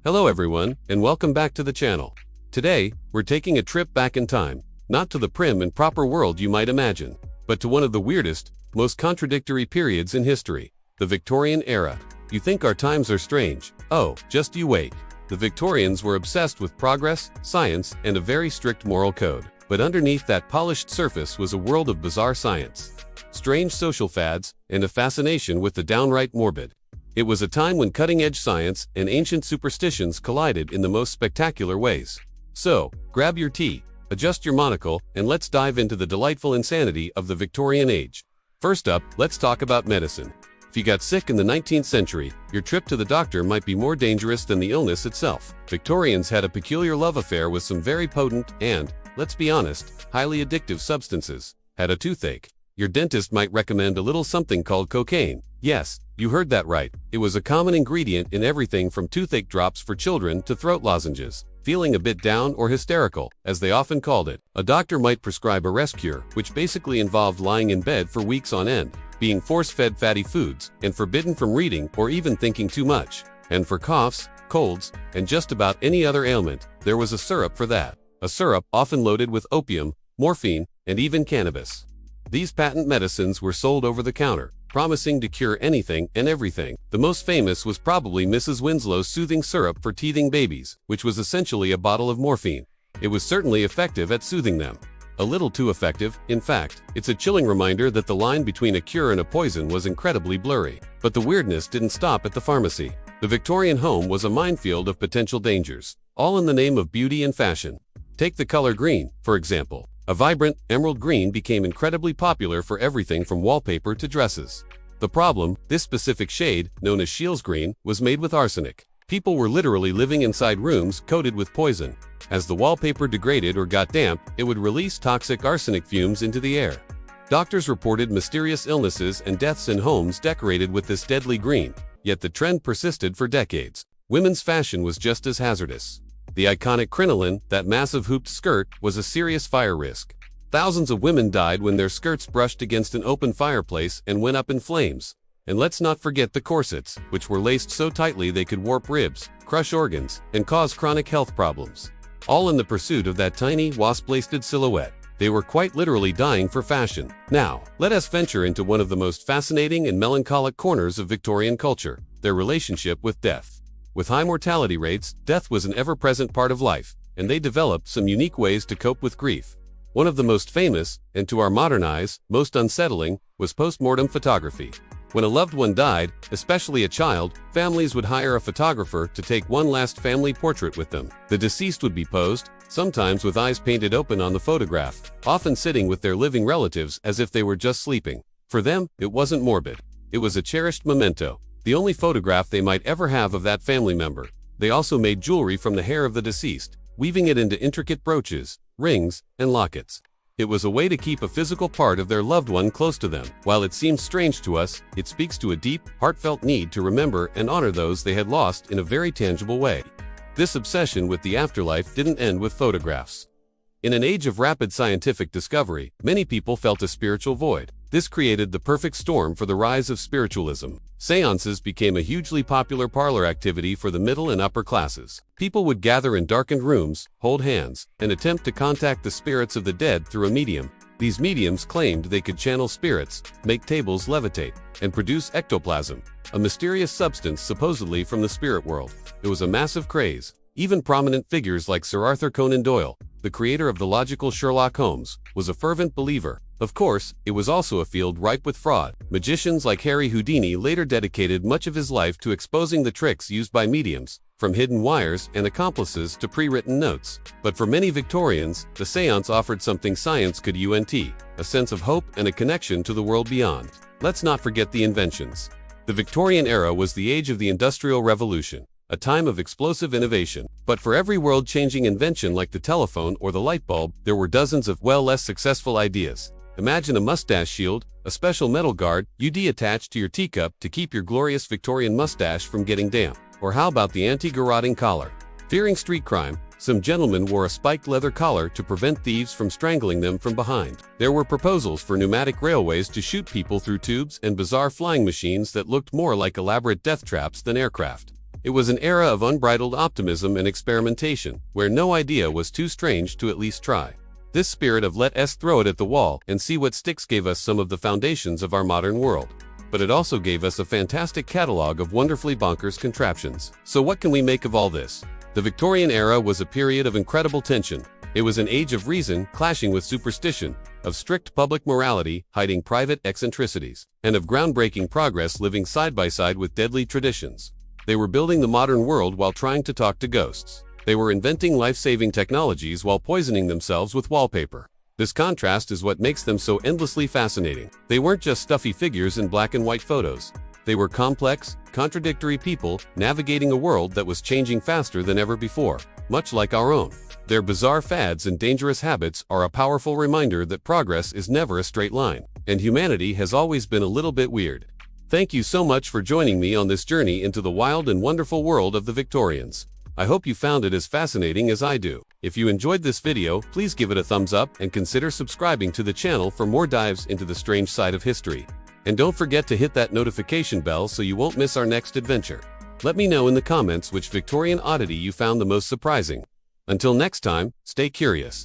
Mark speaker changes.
Speaker 1: Hello everyone, and welcome back to the channel. Today, we're taking a trip back in time, not to the prim and proper world you might imagine, but to one of the weirdest, most contradictory periods in history, the Victorian era. You think our times are strange? Oh, just you wait. The Victorians were obsessed with progress, science, and a very strict moral code. But underneath that polished surface was a world of bizarre science, strange social fads, and a fascination with the downright morbid. It was a time when cutting-edge science and ancient superstitions collided in the most spectacular ways. So, grab your tea, adjust your monocle, and let's dive into the delightful insanity of the Victorian age. First up, let's talk about medicine. If you got sick in the 19th century, your trip to the doctor might be more dangerous than the illness itself. Victorians had a peculiar love affair with some very potent and, let's be honest, highly addictive substances. Had a toothache? Your dentist might recommend a little something called cocaine. Yes, you heard that right. It was a common ingredient in everything from toothache drops for children to throat lozenges. Feeling a bit down or hysterical, as they often called it, a doctor might prescribe a rest cure, which basically involved lying in bed for weeks on end, being force-fed fatty foods, and forbidden from reading or even thinking too much. And for coughs, colds, and just about any other ailment, there was a syrup for that. A syrup often loaded with opium, morphine, and even cannabis. These patent medicines were sold over the counter, promising to cure anything and everything. The most famous was probably Mrs. Winslow's soothing syrup for teething babies, which was essentially a bottle of morphine. It was certainly effective at soothing them. A little too effective, in fact. It's a chilling reminder that the line between a cure and a poison was incredibly blurry. But the weirdness didn't stop at the pharmacy. The Victorian home was a minefield of potential dangers, all in the name of beauty and fashion. Take the color green, for example. A vibrant, emerald green became incredibly popular for everything from wallpaper to dresses. The problem, this specific shade, known as Scheele's green, was made with arsenic. People were literally living inside rooms coated with poison. As the wallpaper degraded or got damp, it would release toxic arsenic fumes into the air. Doctors reported mysterious illnesses and deaths in homes decorated with this deadly green, yet the trend persisted for decades. Women's fashion was just as hazardous. The iconic crinoline, that massive hooped skirt, was a serious fire risk. Thousands of women died when their skirts brushed against an open fireplace and went up in flames. And let's not forget the corsets, which were laced so tightly they could warp ribs, crush organs, and cause chronic health problems. All in the pursuit of that tiny, wasp-waisted silhouette. They were quite literally dying for fashion. Now, let us venture into one of the most fascinating and melancholic corners of Victorian culture, their relationship with death. With high mortality rates, death was an ever-present part of life, and they developed some unique ways to cope with grief. One of the most famous, and to our modern eyes, most unsettling, was post-mortem photography. When a loved one died, especially a child, families would hire a photographer to take one last family portrait with them. The deceased would be posed, sometimes with eyes painted open on the photograph, often sitting with their living relatives as if they were just sleeping. For them, it wasn't morbid. It was a cherished memento, the only photograph they might ever have of that family member. They also made jewelry from the hair of the deceased, weaving it into intricate brooches, rings, and lockets. It was a way to keep a physical part of their loved one close to them. While it seems strange to us, it speaks to a deep, heartfelt need to remember and honor those they had lost in a very tangible way. This obsession with the afterlife didn't end with photographs. In an age of rapid scientific discovery, many people felt a spiritual void. This created the perfect storm for the rise of spiritualism. Seances became a hugely popular parlor activity for the middle and upper classes. People would gather in darkened rooms, hold hands, and attempt to contact the spirits of the dead through a medium. These mediums claimed they could channel spirits, make tables levitate, and produce ectoplasm, a mysterious substance supposedly from the spirit world. It was a massive craze. Even prominent figures like Sir Arthur Conan Doyle, the creator of the logical Sherlock Holmes, was a fervent believer. Of course, it was also a field ripe with fraud. Magicians like Harry Houdini later dedicated much of his life to exposing the tricks used by mediums, from hidden wires and accomplices to pre-written notes. But for many Victorians, the seance offered something science could a sense of hope and a connection to the world beyond. Let's not forget the inventions. The Victorian era was the age of the Industrial Revolution, a time of explosive innovation. But for every world-changing invention like the telephone or the light bulb, there were dozens of, less successful ideas. Imagine a mustache shield, a special metal guard you'd attach to your teacup to keep your glorious Victorian mustache from getting damp. Or how about the anti-garroting collar? Fearing street crime, some gentlemen wore a spiked leather collar to prevent thieves from strangling them from behind. There were proposals for pneumatic railways to shoot people through tubes and bizarre flying machines that looked more like elaborate death traps than aircraft. It was an era of unbridled optimism and experimentation, where no idea was too strange to at least try. This spirit of let us throw it at the wall and see what sticks gave us some of the foundations of our modern world. But it also gave us a fantastic catalog of wonderfully bonkers contraptions. So what can we make of all this? The Victorian era was a period of incredible tension. It was an age of reason clashing with superstition, of strict public morality hiding private eccentricities, and of groundbreaking progress living side by side with deadly traditions. They were building the modern world while trying to talk to ghosts. They were inventing life-saving technologies while poisoning themselves with wallpaper. This contrast is what makes them so endlessly fascinating. They weren't just stuffy figures in black and white photos. They were complex, contradictory people navigating a world that was changing faster than ever before, much like our own. Their bizarre fads and dangerous habits are a powerful reminder that progress is never a straight line, and humanity has always been a little bit weird. Thank you so much for joining me on this journey into the wild and wonderful world of the Victorians. I hope you found it as fascinating as I do. If you enjoyed this video, please give it a thumbs up and consider subscribing to the channel for more dives into the strange side of history. And don't forget to hit that notification bell so you won't miss our next adventure. Let me know in the comments which Victorian oddity you found the most surprising. Until next time, stay curious.